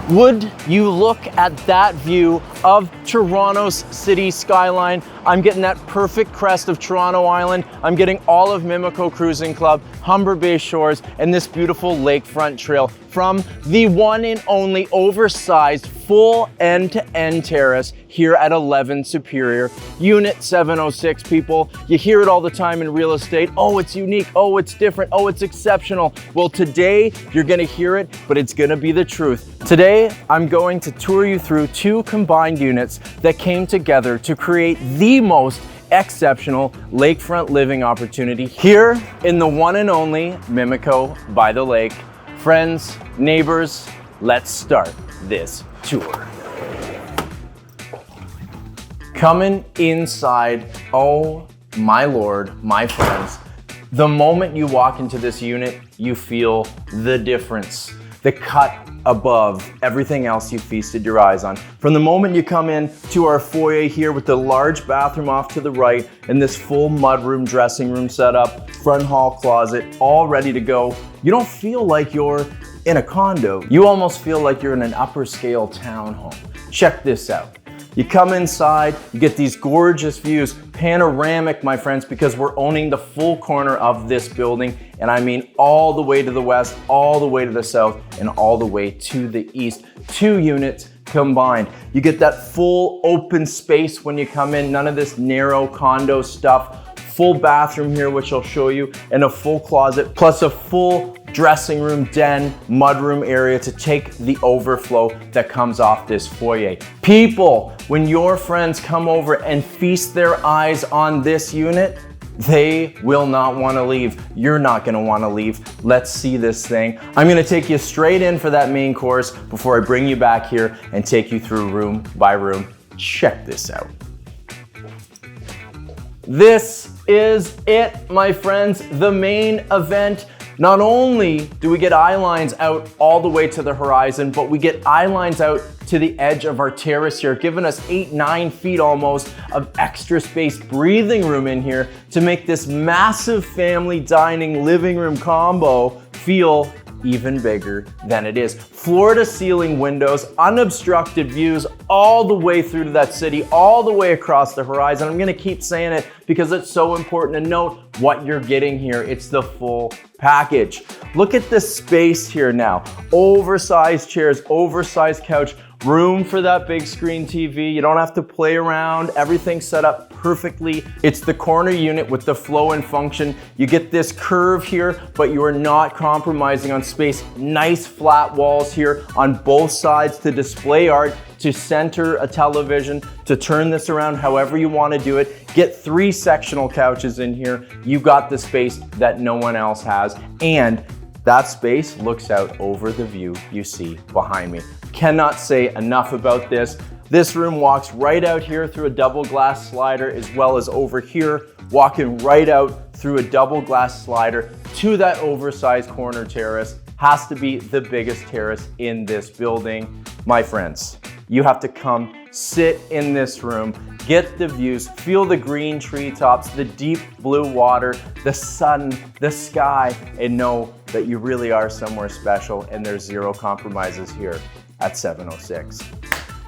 Would you look at that view of Toronto's city skyline? I'm getting that perfect crest of Toronto Island. I'm getting all of Mimico Cruising Club, Humber Bay Shores, and this beautiful lakefront trail from the one and only oversized full end-to-end terrace here at 11 Superior, Unit 706, people. You hear it all the time in real estate. Oh, it's unique. Oh, it's different. Oh, it's exceptional. Well, today you're gonna hear it, but it's gonna be the truth. Today, I'm going to tour you through two combined units that came together to create the most exceptional lakefront living opportunity here in the one and only Mimico by the lake. Friends, neighbors, let's start this tour. Coming inside, oh my Lord, my friends, the moment you walk into this unit, you feel the difference, the cut above everything else you feasted your eyes on. From the moment you come in to our foyer here with the large bathroom off to the right and this full mudroom dressing room setup, front hall closet, all ready to go, you don't feel like you're in a condo. You almost feel like you're in an upper scale townhome. Check this out. You come inside, you get these gorgeous views, panoramic, my friends, because we're owning the full corner of this building. And I mean all the way to the west, all the way to the south, and all the way to the east. Two units combined. You get that full open space when you come in, none of this narrow condo stuff. Full bathroom here, which I'll show you, and a full closet, plus a full dressing room, den, mudroom area to take the overflow that comes off this foyer. People, when your friends come over and feast their eyes on this unit, they will not want to leave. You're not going to want to leave. Let's see this thing. I'm going to take you straight in for that main course before I bring you back here and take you through room by room. Check this out. This is it, my friends, the main event. Not only do we get eye lines out all the way to the horizon, but we get eye lines out to the edge of our terrace here, giving us 8-9 feet almost of extra space breathing room in here to make this massive family dining living room combo feel even bigger than it is. Floor to ceiling windows, unobstructed views all the way through to that city, all the way across the horizon. I'm gonna keep saying it because it's so important to note what you're getting here. It's the full package. Look at the space here now. Oversized chairs, oversized couch, room for that big screen TV. You don't have to play around. Everything's set up perfectly. It's the corner unit with the flow and function. You get this curve here, but you are not compromising on space. Nice flat walls here on both sides to display art, to center a television, to turn this around however you want to do it. Get 3 sectional couches in here. You got the space that no one else has. And that space looks out over the view you see behind me. Cannot say enough about this. This room walks right out here through a double glass slider, as well as over here, walking right out through a double glass slider to that oversized corner terrace. Has to be the biggest terrace in this building. My friends, you have to come sit in this room, get the views, feel the green treetops, the deep blue water, the sun, the sky, and know that you really are somewhere special and there's zero compromises here at 706.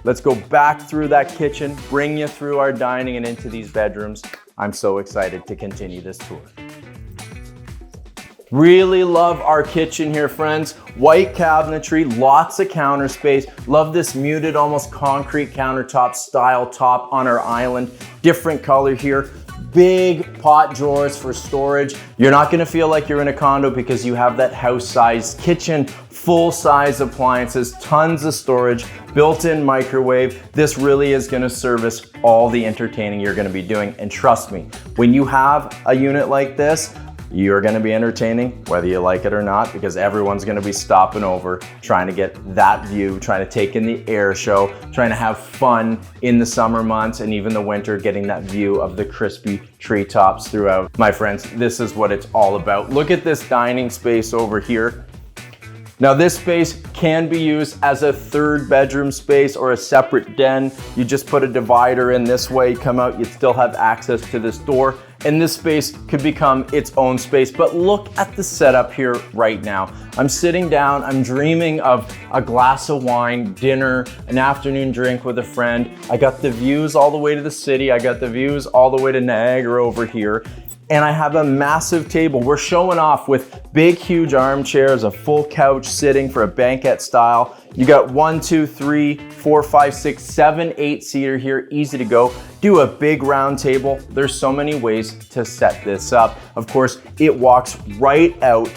Let's go back through that kitchen, bring you through our dining and into these bedrooms. I'm so excited to continue this tour. Really love our kitchen here, friends. White cabinetry, lots of counter space. Love this muted, almost concrete countertop style top on our island. Different color here. Big pot drawers for storage. You're not gonna feel like you're in a condo because you have that house-sized kitchen, full-size appliances, tons of storage, built-in microwave. This really is gonna service all the entertaining you're gonna be doing. And trust me, when you have a unit like this, you're gonna be entertaining whether you like it or not, because everyone's gonna be stopping over, trying to get that view, trying to take in the air show, trying to have fun in the summer months and even the winter, getting that view of the crispy treetops throughout. My friends, this is what it's all about. Look at this dining space over here. Now this space can be used as a third bedroom space or a separate den. You just put a divider in this way, come out, you'd still have access to this door, and this space could become its own space. But look at the setup here right now. I'm sitting down, I'm dreaming of a glass of wine, dinner, an afternoon drink with a friend. I got the views all the way to the city, I got the views all the way to Niagara over here. And I have a massive table. We're showing off with big, huge armchairs, a full couch sitting for a banquet style. You got 1, 2, 3, 4, 5, 6, 7, 8 seater here, easy to go. Do a big round table. There's so many ways to set this up. Of course, it walks right out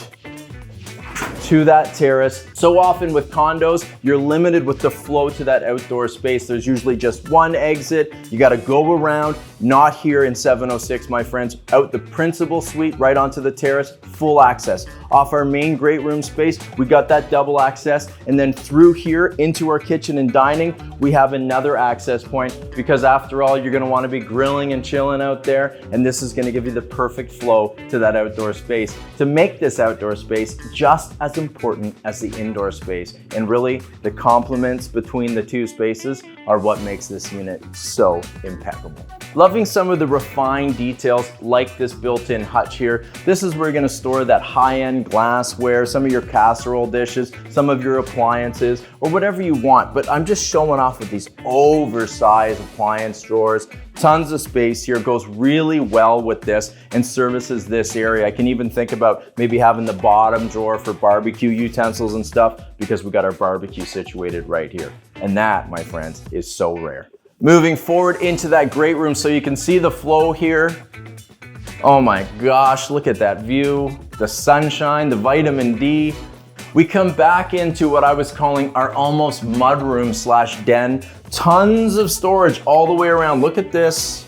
to that terrace. So often with condos, you're limited with the flow to that outdoor space. There's usually just one exit. You got to go around. Not here in 706, my friends. Out the principal suite, right onto the terrace, full access. Off our main great room space, we got that double access. And then through here into our kitchen and dining, we have another access point, because after all, you're going to want to be grilling and chilling out there. And this is going to give you the perfect flow to that outdoor space. To make this outdoor space just as important as the indoor space. And really, the complements between the two spaces are what makes this unit so impeccable. Loving some of the refined details like this built-in hutch here. This is where you're gonna store that high-end glassware, some of your casserole dishes, some of your appliances, or whatever you want. But I'm just showing off with these oversized appliance drawers. Tons of space here, goes really well with this and services this area. I can even think about maybe having the bottom drawer for barbecue utensils and stuff, because we got our barbecue situated right here. And that, my friends, is so rare. Moving forward into that great room so you can see the flow here. Oh my gosh, look at that view, the sunshine, the vitamin D. We come back into what I was calling our almost mudroom / den. Tons of storage all the way around. Look at this.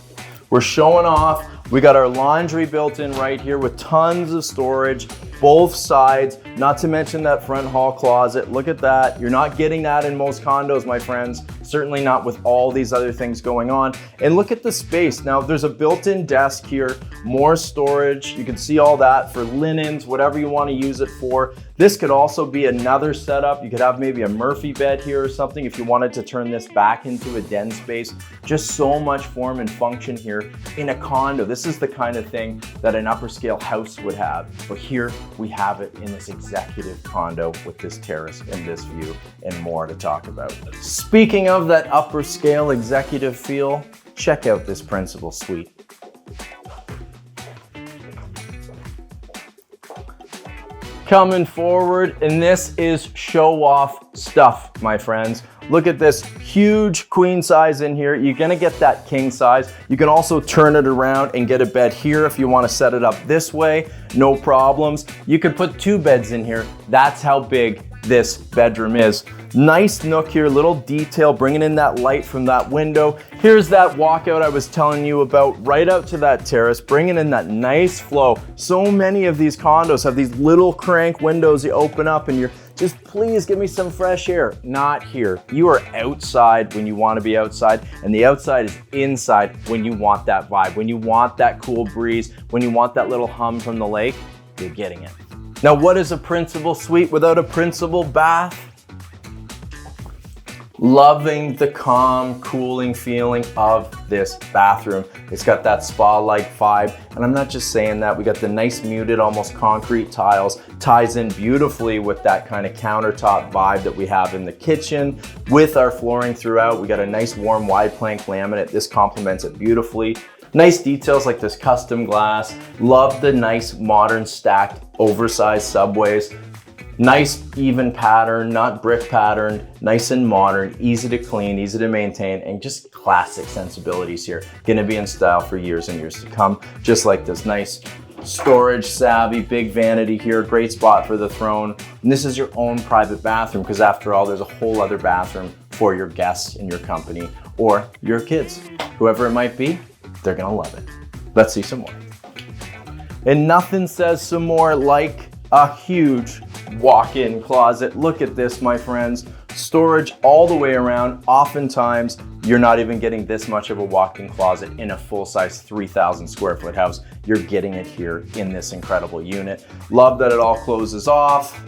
We're showing off. We got our laundry built in right here with tons of storage, both sides, not to mention that front hall closet. Look at that. You're not getting that in most condos, my friends. Certainly not with all these other things going on. And look at the space. Now there's a built-in desk here, more storage. You can see all that for linens, whatever you want to use it for. This could also be another setup. You could have maybe a Murphy bed here or something if you wanted to turn this back into a den space. Just so much form and function here in a condo. This is the kind of thing that an upper scale house would have. But here we have it in this executive condo with this terrace and this view and more to talk about. Speaking of that upper scale executive feel, check out this principal suite. Coming forward, and this is show off stuff, my friends. Look at this huge queen size in here. You're gonna get that king size. You can also turn it around and get a bed here if you wanna set it up this way, no problems. You could put 2 beds in here. That's how big this bedroom is. Nice nook here, little detail, bringing in that light from that window. Here's that walkout I was telling you about, right out to that terrace, bringing in that nice flow. So many of these condos have these little crank windows you open up and you're just, please give me some fresh air. Not here. You are outside when you want to be outside, and the outside is inside when you want that vibe, when you want that cool breeze, when you want that little hum from the lake. You're getting it. Now, what is a principal suite without a principal bath? Loving the calm, cooling feeling of this bathroom. It's got that spa-like vibe, and I'm not just saying that. We got the nice muted, almost concrete tiles. Ties in beautifully with that kind of countertop vibe that we have in the kitchen. With our flooring throughout, we got a nice warm wide plank laminate. This complements it beautifully. Nice details like this custom glass. Love the nice modern stacked oversized subways. Nice even pattern, not brick patterned, nice and modern, easy to clean, easy to maintain, and just classic sensibilities here. Gonna be in style for years and years to come. Just like this nice storage savvy, big vanity here, great spot for the throne. And this is your own private bathroom, because after all, there's a whole other bathroom for your guests in your company or your kids. Whoever it might be, they're gonna love it. Let's see some more. And nothing says some more like a huge walk-in closet. Look at this, my friends. Storage all the way around. Oftentimes, you're not even getting this much of a walk-in closet in a full-size 3,000 square foot house. You're getting it here in this incredible unit. Love that it all closes off.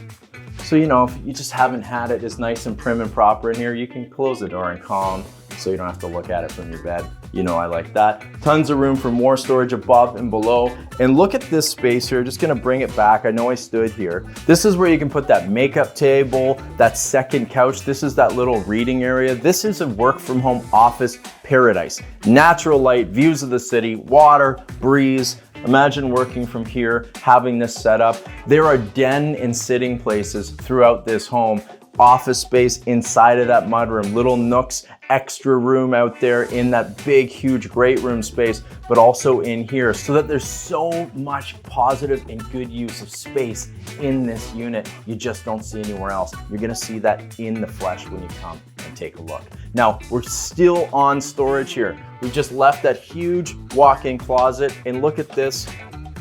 So, you know, if you just haven't had it as nice and prim and proper in here, you can close the door and calm so you don't have to look at it from your bed. You know I like that. Tons of room for more storage above and below. And look at this space here, just gonna bring it back. I know I stood here. This is where you can put that makeup table, that second couch. This is that little reading area. This is a work from home office paradise. Natural light, views of the city, water, breeze. Imagine working from here, having this set up. There are den and sitting places throughout this home. Office space inside of that mudroom, little nooks, extra room out there in that big, huge, great room space, but also in here, so that there's so much positive and good use of space in this unit you just don't see anywhere else. You're gonna see that in the flesh when you come and take a look. Now, we're still on storage here. We just left that huge walk-in closet, and look at this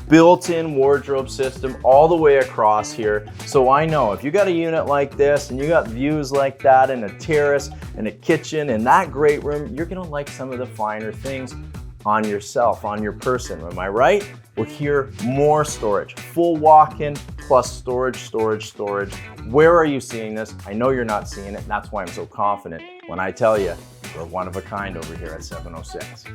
built-in wardrobe system all the way across here. So I know if you got a unit like this and you got views like that and a terrace and a kitchen and that great room, you're gonna like some of the finer things on yourself, on your person, am I right? Well, here, more storage, full walk-in plus storage, storage, storage. Where are you seeing this? I know you're not seeing it, and that's why I'm so confident when I tell you we're one of a kind over here at 706.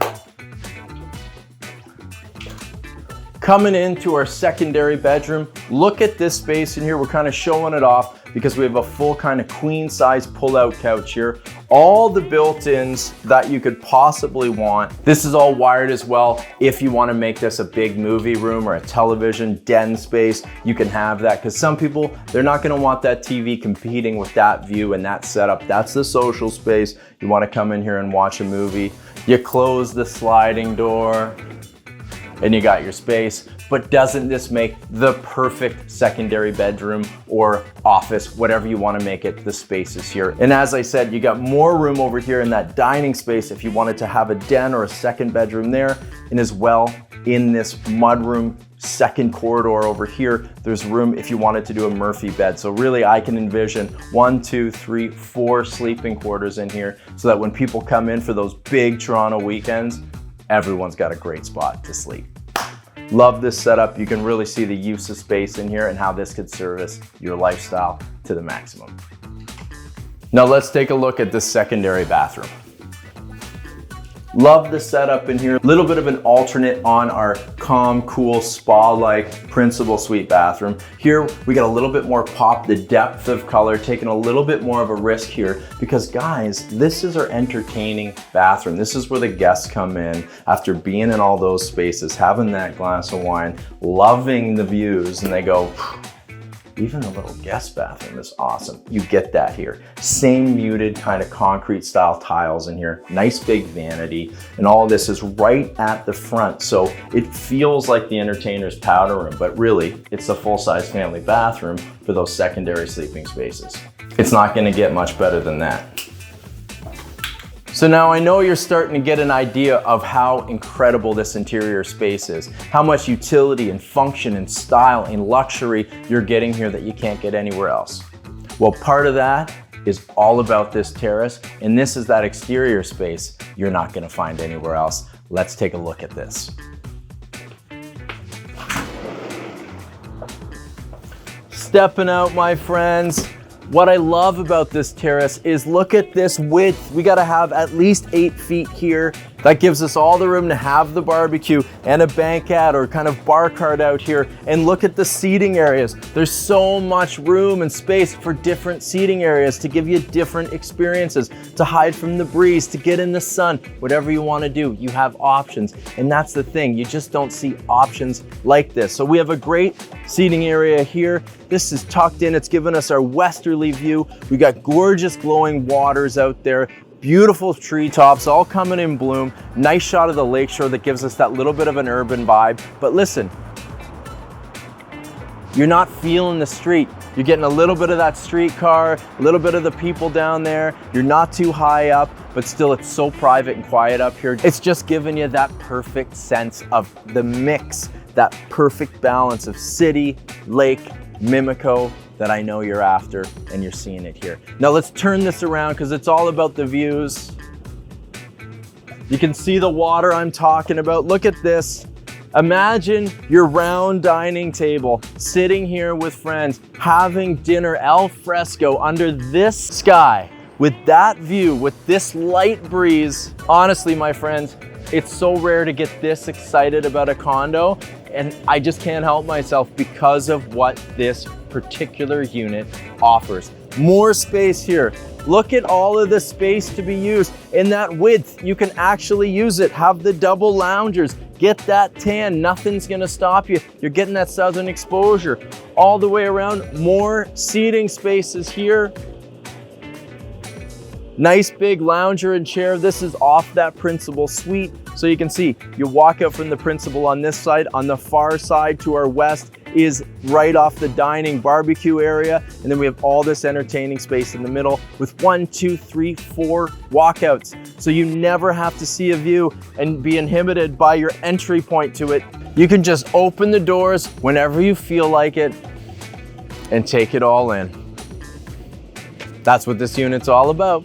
Coming into our secondary bedroom, look at this space in here. We're kind of showing it off because we have a full kind of queen size pull-out couch here. All the built-ins that you could possibly want. This is all wired as well. If you want to make this a big movie room or a television den space, you can have that, because some people, they're not going to want that TV competing with that view and that setup. That's the social space. You want to come in here and watch a movie. You close the sliding door and you got your space. But doesn't this make the perfect secondary bedroom or office, whatever you want to make it, the spaces here? And as I said, you got more room over here in that dining space if you wanted to have a den or a second bedroom there. And as well, in this mudroom second corridor over here, there's room if you wanted to do a Murphy bed. So really, I can envision 1, 2, 3, 4 sleeping quarters in here, so that when people come in for those big Toronto weekends, everyone's got a great spot to sleep. Love this setup. You can really see the use of space in here and how this could service your lifestyle to the maximum. Now let's take a look at this secondary bathroom. Love the setup in here. A little bit of an alternate on our calm, cool, spa-like principal suite bathroom. Here, we got a little bit more pop, the depth of color, taking a little bit more of a risk here, because guys, this is our entertaining bathroom. This is where the guests come in after being in all those spaces, having that glass of wine, loving the views, and they go, even the little guest bathroom is awesome. You get that here. Same muted kind of concrete style tiles in here. Nice big vanity. And all of this is right at the front. So it feels like the entertainer's powder room, but really it's a full-size family bathroom for those secondary sleeping spaces. It's not gonna get much better than that. So now I know you're starting to get an idea of how incredible this interior space is, how much utility and function and style and luxury you're getting here that you can't get anywhere else. Well, part of that is all about this terrace, and this is that exterior space you're not gonna find anywhere else. Let's take a look at this. Stepping out, my friends. What I love about this terrace is look at this width. We gotta have at least 8 feet here. That gives us all the room to have the barbecue and a banquette or kind of bar cart out here. And look at the seating areas. There's so much room and space for different seating areas to give you different experiences, to hide from the breeze, to get in the sun, whatever you wanna do, you have options. And that's the thing, you just don't see options like this. So we have a great seating area here. This is tucked in, it's given us our westerly view. We got gorgeous glowing waters out there. Beautiful treetops all coming in bloom. Nice shot of the lakeshore that gives us that little bit of an urban vibe. But listen, you're not feeling the street. You're getting a little bit of that streetcar, a little bit of the people down there. You're not too high up, but still it's so private and quiet up here. It's just giving you that perfect sense of the mix, that perfect balance of city, lake, Mimico, that I know you're after, and you're seeing it here. Now let's turn this around because it's all about the views. You can see the water I'm talking about. Look at this. Imagine your round dining table, sitting here with friends, having dinner al fresco under this sky, with that view, with this light breeze. Honestly, my friends, it's so rare to get this excited about a condo, and I just can't help myself because of what this particular unit offers. More space here. Look at all of the space to be used. In that width, you can actually use it. Have the double loungers. Get that tan, nothing's gonna stop you. You're getting that southern exposure all the way around. More seating spaces here. Nice big lounger and chair. This is off that principal suite. So you can see, you walk out from the principal on this side. On the far side to our west is right off the dining barbecue area. And then we have all this entertaining space in the middle with 1, 2, 3, 4 walkouts. So you never have to see a view and be inhibited by your entry point to it. You can just open the doors whenever you feel like it and take it all in. That's what this unit's all about.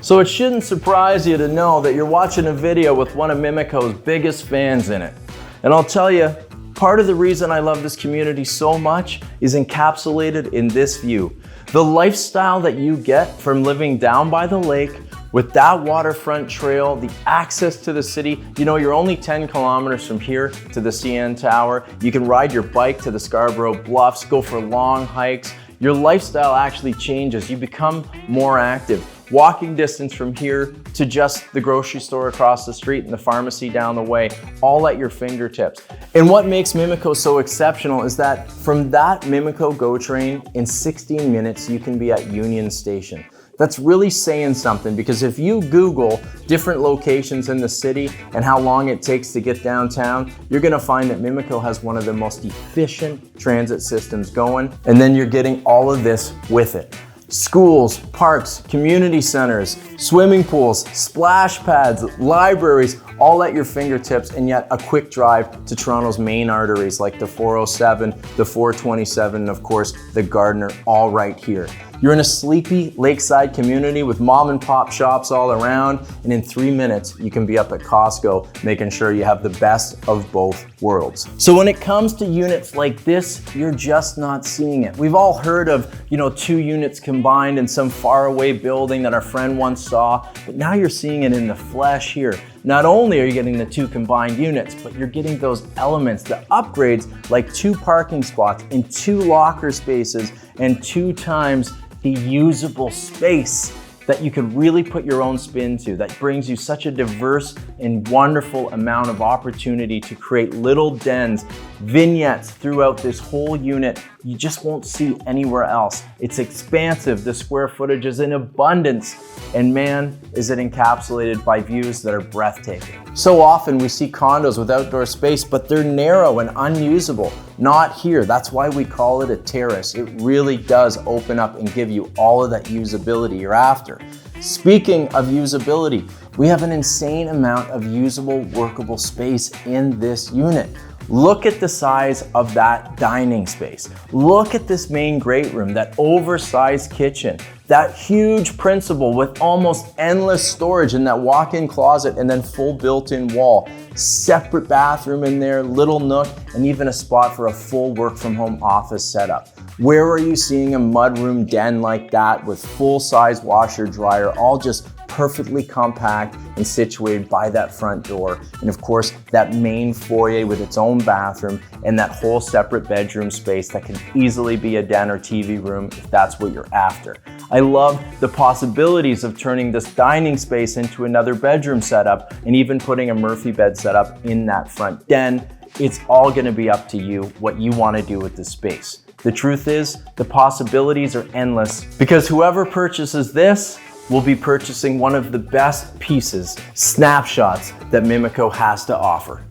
So it shouldn't surprise you to know that you're watching a video with one of Mimico's biggest fans in it. And I'll tell you, part of the reason I love this community so much is encapsulated in this view. The lifestyle that you get from living down by the lake with that waterfront trail, the access to the city. You know, you're only 10 kilometers from here to the CN Tower. You can ride your bike to the Scarborough Bluffs, go for long hikes. Your lifestyle actually changes. You become more active. Walking distance from here to just the grocery store across the street and the pharmacy down the way, all at your fingertips. And what makes Mimico so exceptional is that from that Mimico GO train, in 16 minutes, you can be at Union Station. That's really saying something, because if you Google different locations in the city and how long it takes to get downtown, you're gonna find that Mimico has one of the most efficient transit systems going, and then you're getting all of this with it. Schools, parks, community centers, swimming pools, splash pads, libraries, all at your fingertips, and yet a quick drive to Toronto's main arteries like the 407, the 427, and of course, the Gardiner, all right here. You're in a sleepy lakeside community with mom and pop shops all around, and in 3 minutes, you can be up at Costco, making sure you have the best of both worlds. So when it comes to units like this, you're just not seeing it. We've all heard of, 2 units combined in some faraway building that our friend once saw, but now you're seeing it in the flesh here. Not only are you getting the 2 combined units, but you're getting those elements, the upgrades, like 2 parking spots and 2 locker spaces and 2 times the usable space that you could really put your own spin to, that brings you such a diverse and wonderful amount of opportunity to create little dens, vignettes throughout this whole unit you just won't see anywhere else. It's expansive, the square footage is in abundance, and man, is it encapsulated by views that are breathtaking. So often we see condos with outdoor space, but they're narrow and unusable. Not here. That's why we call it a terrace. It really does open up and give you all of that usability you're after. Speaking of usability, we have an insane amount of usable, workable space in this unit. Look at the size of that dining space. Look at this main great room, that oversized kitchen, that huge principal with almost endless storage in that walk-in closet and then full built-in wall. Separate bathroom in there, little nook, and even a spot for a full work-from-home office setup. Where are you seeing a mudroom den like that with full-size washer dryer, all just perfectly compact and situated by that front door? And of course, that main foyer with its own bathroom and that whole separate bedroom space that can easily be a den or TV room if that's what you're after. I love the possibilities of turning this dining space into another bedroom setup and even putting a Murphy bed setup in that front den. It's all gonna be up to you what you wanna do with this space. The truth is, the possibilities are endless because whoever purchases this will be purchasing one of the best pieces, snapshots that Mimico has to offer.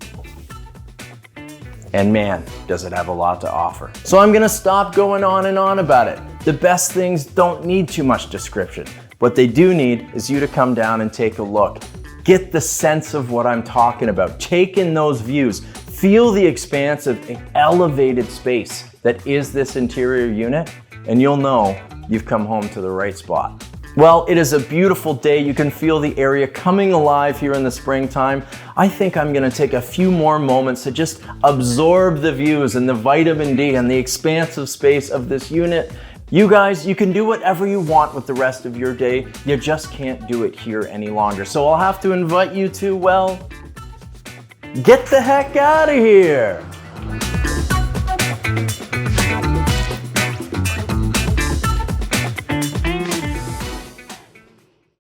And man, does it have a lot to offer. So I'm gonna stop going on and on about it. The best things don't need too much description. What they do need is you to come down and take a look. Get the sense of what I'm talking about. Take in those views. Feel the expansive and elevated space that is this interior unit, and you'll know you've come home to the right spot. Well, it is a beautiful day. You can feel the area coming alive here in the springtime. I think I'm gonna take a few more moments to just absorb the views and the vitamin D and the expansive space of this unit. You guys, you can do whatever you want with the rest of your day. You just can't do it here any longer. So I'll have to invite you to, well, get the heck out of here.